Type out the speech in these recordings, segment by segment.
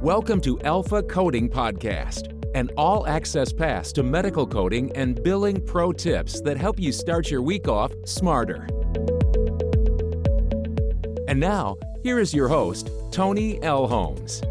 Welcome to Alpha Coding Podcast, an all-access pass to medical coding and billing pro tips that help you start your week off smarter. And now, here is your host, Toni Elhoms.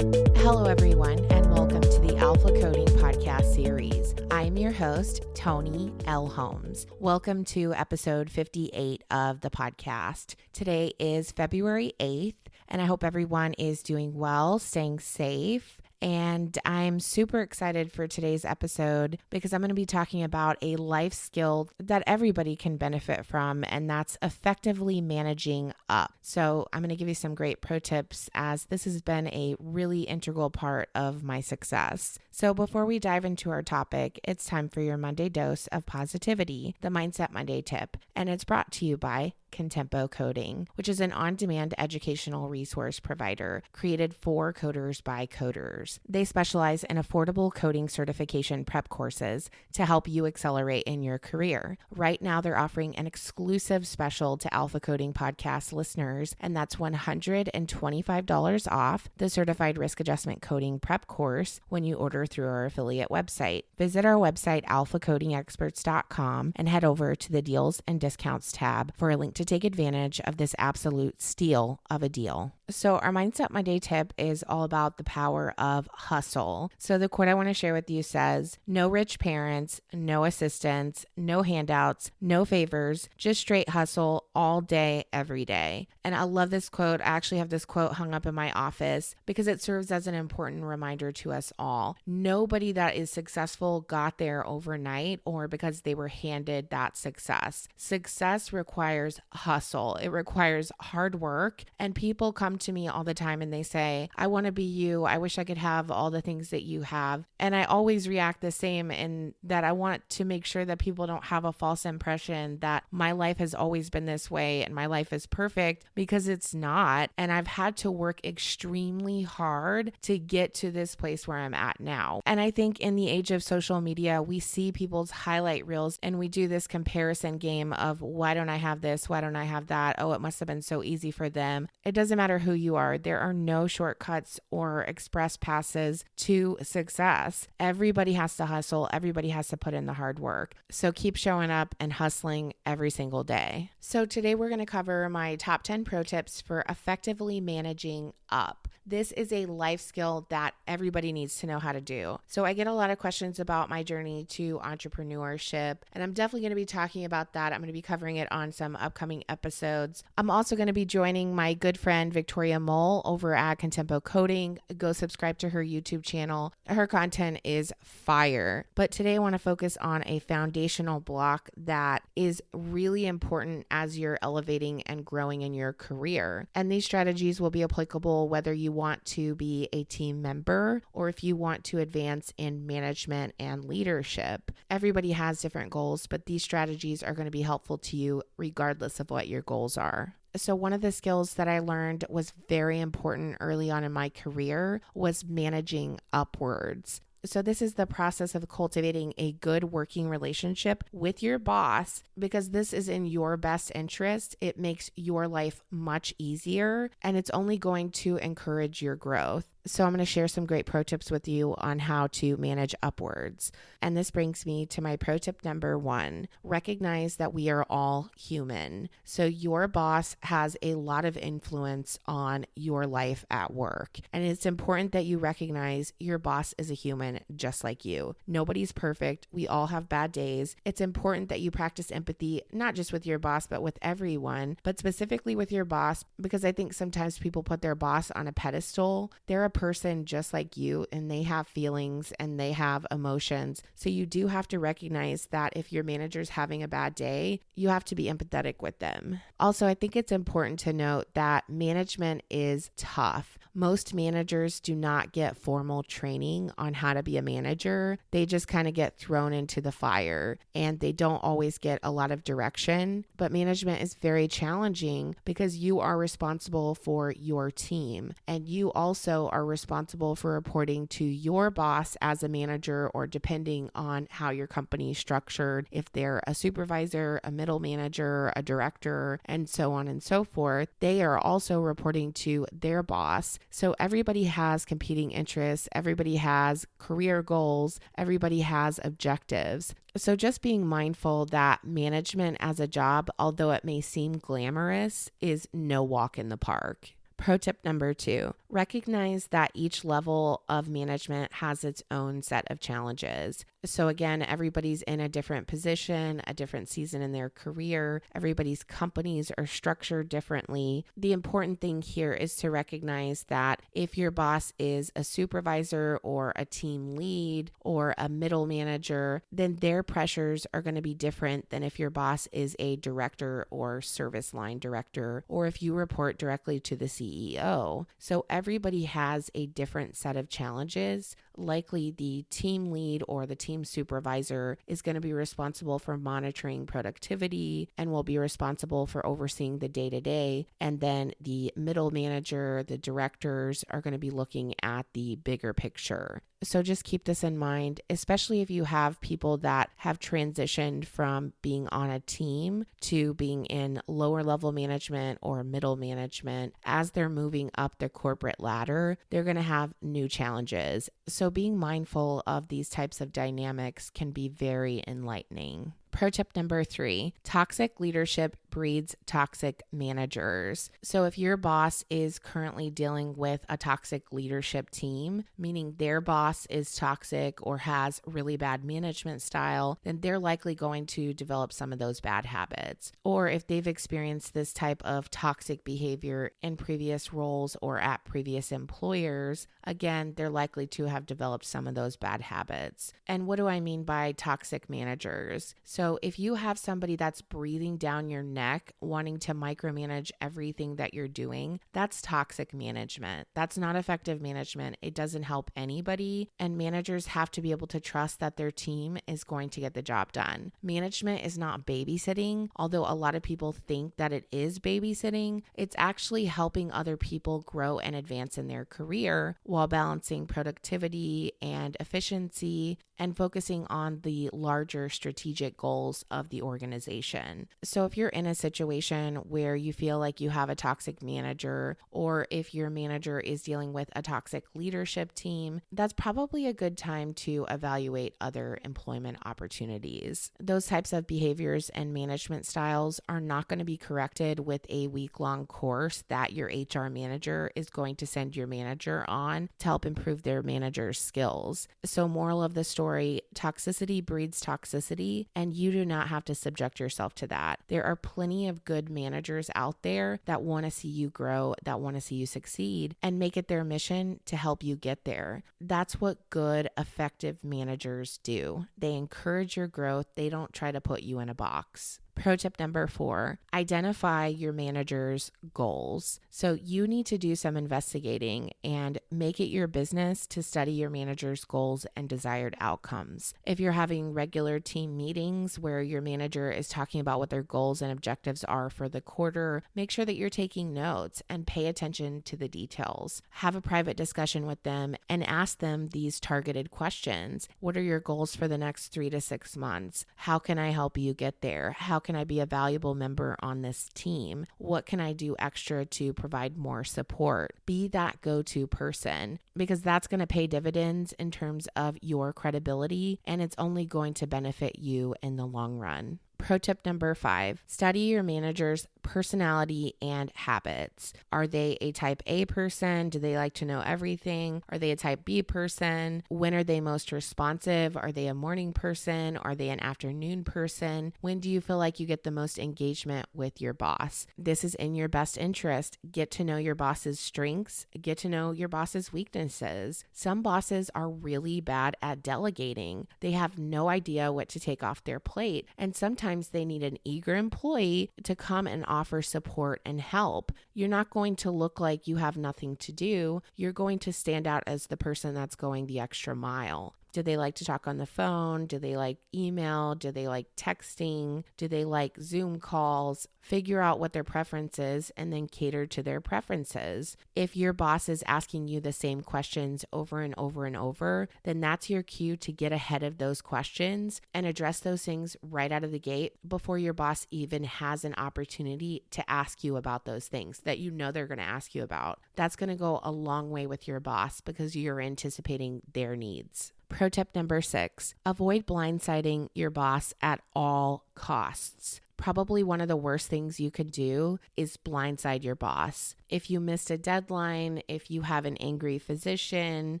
Hello, everyone, and welcome to the Alpha Coding Podcast series. I'm your host, Toni Elhoms. Welcome to episode 58 of the podcast. Today is February 8th, and I hope everyone is doing well, staying safe. And I'm super excited for today's episode because I'm going to be talking about a life skill that everybody can benefit from, and that's effectively managing up. So I'm going to give you some great pro tips as this has been a really integral part of my success. So before we dive into our topic, it's time for your Monday dose of positivity, the Mindset Monday tip, and it's brought to you by Contempo Coding, which is an on-demand educational resource provider created for coders by coders. They specialize in affordable coding certification prep courses to help you accelerate in your career. Right now, they're offering an exclusive special to Alpha Coding Podcast listeners, and that's $125 off the Certified Risk Adjustment Coding Prep course when you order through our affiliate website. Visit our website, alphacodingexperts.com, and head over to the Deals and Discounts tab for a link to take advantage of this absolute steal of a deal. So our Mindset Monday tip is all about the power of hustle. So the quote I want to share with you says, "No rich parents, no assistants, no handouts, no favors, just straight hustle all day, every day." And I love this quote. I actually have this quote hung up in my office because it serves as an important reminder to us all. Nobody that is successful got there overnight or because they were handed that success. Success requires hustle. It requires hard work. And people come to me all the time and they say, "I want to be you. I wish I could have all the things that you have." And I always react the same in that I want to make sure that people don't have a false impression that my life has always been this way and my life is perfect, because it's not. And I've had to work extremely hard to get to this place where I'm at now. And I think in the age of social media, we see people's highlight reels and we do this comparison game of, why don't I have this? Why don't I have that? Oh, it must have been so easy for them. It doesn't matter who you are. There are no shortcuts or express passes to success. Everybody has to hustle. Everybody has to put in the hard work. So keep showing up and hustling every single day. So today we're going to cover my top 10 pro tips for effectively managing up. This is a life skill that everybody needs to know how to do. So I get a lot of questions about my journey to entrepreneurship, and I'm definitely going to be talking about that. I'm going to be covering it on some upcoming episodes. I'm also going to be joining my good friend Victoria Mole over at Contempo Coding. Go subscribe to her YouTube channel. Her content is fire. But today I want to focus on a foundational block that is really important as you're elevating and growing in your career. And these strategies will be applicable whether you want to be a team member or if you want to advance in management and leadership. Everybody has different goals, but these strategies are going to be helpful to you regardless of what your goals are. So one of the skills that I learned was very important early on in my career was managing upwards. So this is the process of cultivating a good working relationship with your boss because this is in your best interest. It makes your life much easier and it's only going to encourage your growth. So I'm going to share some great pro tips with you on how to manage upwards. And this brings me to my pro tip number 1. Recognize that we are all human. So your boss has a lot of influence on your life at work. And it's important that you recognize your boss is a human just like you. Nobody's perfect. We all have bad days. It's important that you practice empathy, not just with your boss, but with everyone, but specifically with your boss, because I think sometimes people put their boss on a pedestal. They're a person just like you and they have feelings and they have emotions. So you do have to recognize that if your manager's having a bad day, you have to be empathetic with them. Also, I think it's important to note that management is tough. Most managers do not get formal training on how to be a manager. They just kind of get thrown into the fire and they don't always get a lot of direction. But management is very challenging because you are responsible for your team and you also are responsible for reporting to your boss as a manager, or depending on how your company is structured, if they're a supervisor, a middle manager, a director, and so on and so forth, they are also reporting to their boss. So everybody has competing interests, everybody has career goals, everybody has objectives. So just being mindful that management as a job, although it may seem glamorous, is no walk in the park. Pro tip number 2, recognize that each level of management has its own set of challenges. So again, everybody's in a different position, a different season in their career. Everybody's companies are structured differently. The important thing here is to recognize that if your boss is a supervisor or a team lead or a middle manager, then their pressures are going to be different than if your boss is a director or service line director, or if you report directly to the CEO. So everybody has a different set of challenges. Likely the team lead or the team supervisor is going to be responsible for monitoring productivity and will be responsible for overseeing the day-to-day. And then the middle manager, the directors are going to be looking at the bigger picture. So just keep this in mind, especially if you have people that have transitioned from being on a team to being in lower level management or middle management. As they're moving up the corporate ladder, they're going to have new challenges. So being mindful of these types of dynamics can be very enlightening. Pro tip number 3, toxic leadership breeds toxic managers. So if your boss is currently dealing with a toxic leadership team, meaning their boss is toxic or has really bad management style, then they're likely going to develop some of those bad habits. Or if they've experienced this type of toxic behavior in previous roles or at previous employers, again, they're likely to have developed some of those bad habits. And what do I mean by toxic managers? So if you have somebody that's breathing down your neck, wanting to micromanage everything that you're doing, that's toxic management. That's not effective management. It doesn't help anybody. And managers have to be able to trust that their team is going to get the job done. Management is not babysitting, although a lot of people think that it is babysitting. It's actually helping other people grow and advance in their career while balancing productivity and efficiency and focusing on the larger strategic goals of the organization. So if you're in a situation where you feel like you have a toxic manager, or if your manager is dealing with a toxic leadership team, that's probably a good time to evaluate other employment opportunities. Those types of behaviors and management styles are not going to be corrected with a week-long course that your HR manager is going to send your manager on to help improve their manager's skills. So moral of the story, toxicity breeds toxicity, and you do not have to subject yourself to that. There are plenty of good managers out there that want to see you grow, that want to see you succeed, and make it their mission to help you get there. That's what good, effective managers do. They encourage your growth. They don't try to put you in a box. Pro tip number 4, identify your manager's goals. So you need to do some investigating and make it your business to study your manager's goals and desired outcomes. If you're having regular team meetings where your manager is talking about what their goals and objectives are for the quarter, make sure that you're taking notes and pay attention to the details. Have a private discussion with them and ask them these targeted questions. What are your goals for the next 3 to 6 months? How can I help you get there? How can I be a valuable member on this team? What can I do extra to provide more support? Be that go-to person, because that's going to pay dividends in terms of your credibility, and it's only going to benefit you in the long run. Pro tip number 5, study your manager's personality and habits. Are they a type A person? Do they like to know everything? Are they a type B person? When are they most responsive? Are they a morning person? Are they an afternoon person? When do you feel like you get the most engagement with your boss? This is in your best interest. Get to know your boss's strengths. Get to know your boss's weaknesses. Some bosses are really bad at delegating. They have no idea what to take off their plate, and sometimes they need an eager employee to come and offer support and help. You're not going to look like you have nothing to do. You're going to stand out as the person that's going the extra mile. Do they like to talk on the phone? Do they like email? Do they like texting? Do they like Zoom calls? Figure out what their preference is and then cater to their preferences. If your boss is asking you the same questions over and over and over, then that's your cue to get ahead of those questions and address those things right out of the gate before your boss even has an opportunity to ask you about those things that you know they're going to ask you about. That's going to go a long way with your boss because you're anticipating their needs. Pro tip number 6, avoid blindsiding your boss at all costs. Probably one of the worst things you could do is blindside your boss. If you missed a deadline, if you have an angry physician,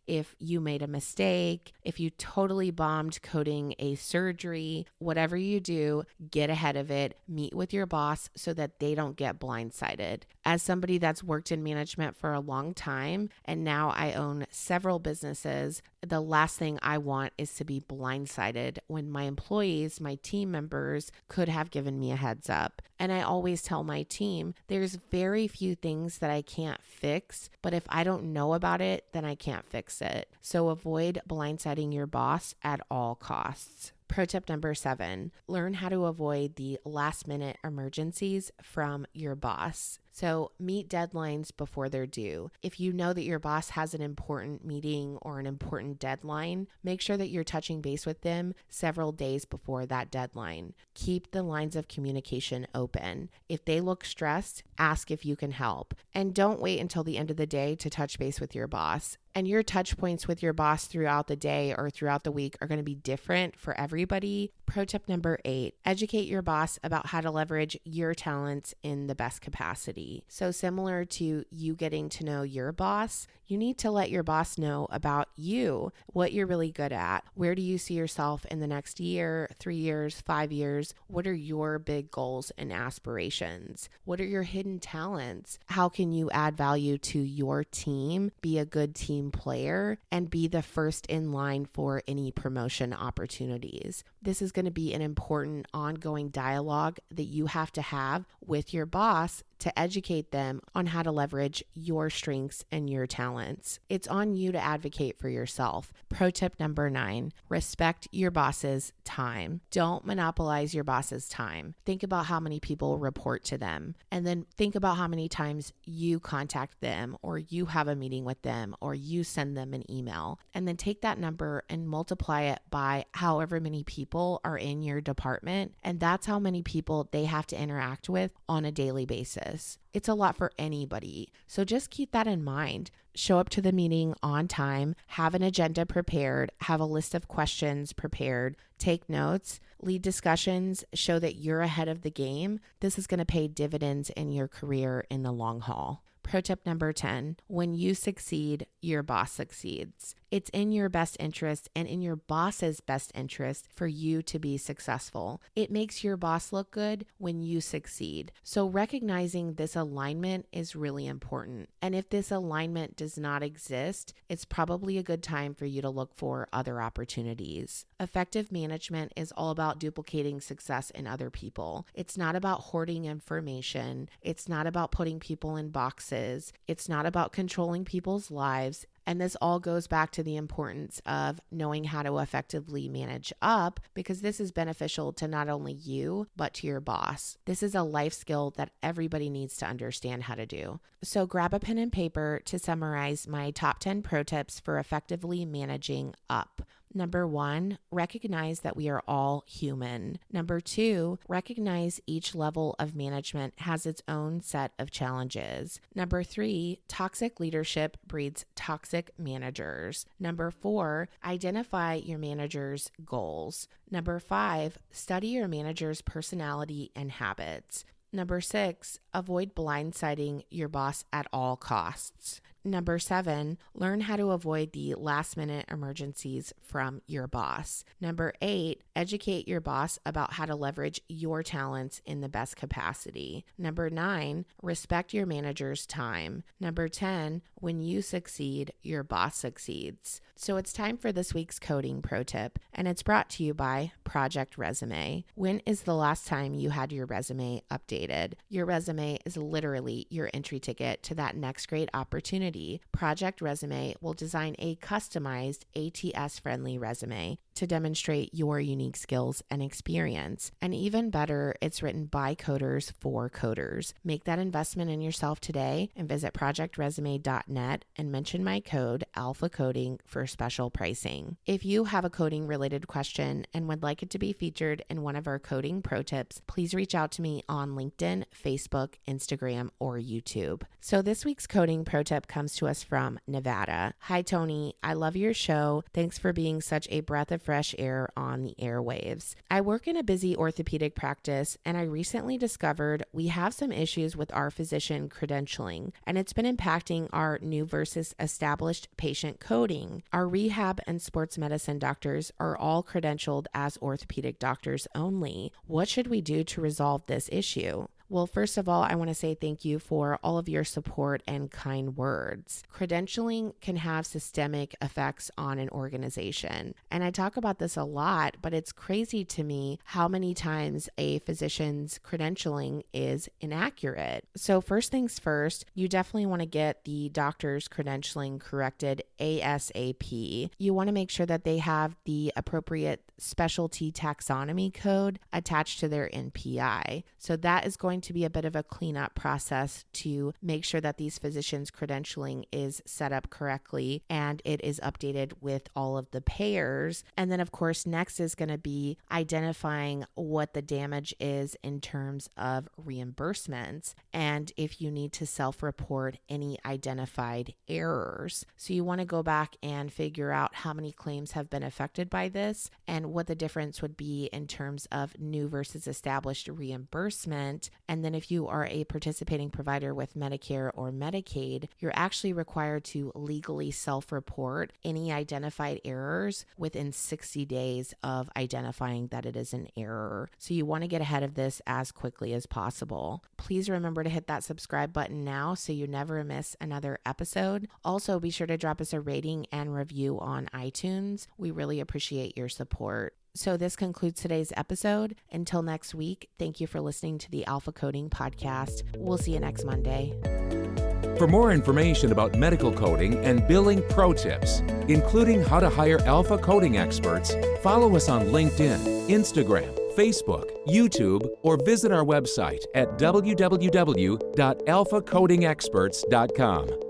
if you made a mistake, if you totally bombed coding a surgery, whatever you do, get ahead of it, meet with your boss so that they don't get blindsided. As somebody that's worked in management for a long time, and now I own several businesses, the last thing I want is to be blindsided when my employees, my team members could have given me a heads up. And I always tell my team, there's very few things that I can't fix, but if I don't know about it, then I can't fix it. So avoid blindsiding your boss at all costs. Pro tip number 7, learn how to avoid the last-minute emergencies from your boss. So meet deadlines before they're due. If you know that your boss has an important meeting or an important deadline, make sure that you're touching base with them several days before that deadline. Keep the lines of communication open. If they look stressed, ask if you can help. And don't wait until the end of the day to touch base with your boss. And your touch points with your boss throughout the day or throughout the week are going to be different for everybody. Pro tip number 8, educate your boss about how to leverage your talents in the best capacity. So similar to you getting to know your boss, you need to let your boss know about you, what you're really good at. Where do you see yourself in the next year, 3 years, 5 years? What are your big goals and aspirations? What are your hidden talents? How can you add value to your team, be a good team player, and be the first in line for any promotion opportunities? This is going to be an important ongoing dialogue that you have to have with your boss to educate them on how to leverage your strengths and your talents. It's on you to advocate for yourself. Pro tip number 9, respect your boss's time. Don't monopolize your boss's time. Think about how many people report to them, and then think about how many times you contact them or you have a meeting with them or you send them an email, and then take that number and multiply it by however many people are in your department, and that's how many people they have to interact with on a daily basis. It's a lot for anybody. So just keep that in mind. Show up to the meeting on time, have an agenda prepared, have a list of questions prepared, take notes, lead discussions, show that you're ahead of the game. This is going to pay dividends in your career in the long haul. Pro tip number 10, when you succeed, your boss succeeds. It's in your best interest and in your boss's best interest for you to be successful. It makes your boss look good when you succeed. So recognizing this alignment is really important. And if this alignment does not exist, it's probably a good time for you to look for other opportunities. Effective management is all about duplicating success in other people. It's not about hoarding information. It's not about putting people in boxes. It's not about controlling people's lives. And this all goes back to the importance of knowing how to effectively manage up, because this is beneficial to not only you, but to your boss. This is a life skill that everybody needs to understand how to do. So grab a pen and paper to summarize my top 10 pro tips for effectively managing up. Number 1, recognize that we are all human. Number 2, recognize each level of management has its own set of challenges. Number 3, toxic leadership breeds toxic managers. Number 4, identify your manager's goals. Number 5, study your manager's personality and habits. Number 6, avoid blindsiding your boss at all costs. Number 7, learn how to avoid the last-minute emergencies from your boss. Number 8, educate your boss about how to leverage your talents in the best capacity. Number 9, respect your manager's time. Number 10, when you succeed, your boss succeeds. So it's time for this week's coding pro tip, and it's brought to you by Project Resume. When is the last time you had your resume updated? Your resume is literally your entry ticket to that next great opportunity opportunity. Project Resume will design a customized ATS-friendly resume to demonstrate your unique skills and experience. And even better, it's written by coders for coders. Make that investment in yourself today and visit projectresume.net and mention my code ALPHACODING for special pricing. If you have a coding related question and would like it to be featured in one of our coding pro tips, please reach out to me on LinkedIn, Facebook, Instagram, or YouTube. So this week's coding pro tip comes to us from Nevada. Hi, Toni. I love your show. Thanks for being such a breath of fresh air on the airwaves. I work in a busy orthopedic practice, and I recently discovered we have some issues with our physician credentialing, and it's been impacting our new versus established patient coding. Our rehab and sports medicine doctors are all credentialed as orthopedic doctors only. What should we do to resolve this issue? Well, first of all, I want to say thank you for all of your support and kind words. Credentialing can have systemic effects on an organization. And I talk about this a lot, but it's crazy to me how many times a physician's credentialing is inaccurate. So first things first, you definitely want to get the doctor's credentialing corrected ASAP. You want to make sure that they have the appropriate specialty taxonomy code attached to their NPI. So that is going to be a bit of a cleanup process to make sure that these physicians' credentialing is set up correctly and it is updated with all of the payers. And then, of course, next is going to be identifying what the damage is in terms of reimbursements and if you need to self-report any identified errors. So you want to go back and figure out how many claims have been affected by this and what the difference would be in terms of new versus established reimbursement. And then if you are a participating provider with Medicare or Medicaid, you're actually required to legally self-report any identified errors within 60 days of identifying that it is an error. So you want to get ahead of this as quickly as possible. Please remember to hit that subscribe button now so you never miss another episode. Also, be sure to drop us a rating and review on iTunes. We really appreciate your support. So this concludes today's episode. Until next week, thank you for listening to the Alpha Coding Podcast. We'll see you next Monday. For more information about medical coding and billing pro tips, including how to hire alpha coding experts, follow us on LinkedIn, Instagram, Facebook, YouTube, or visit our website at www.alphacodingexperts.com.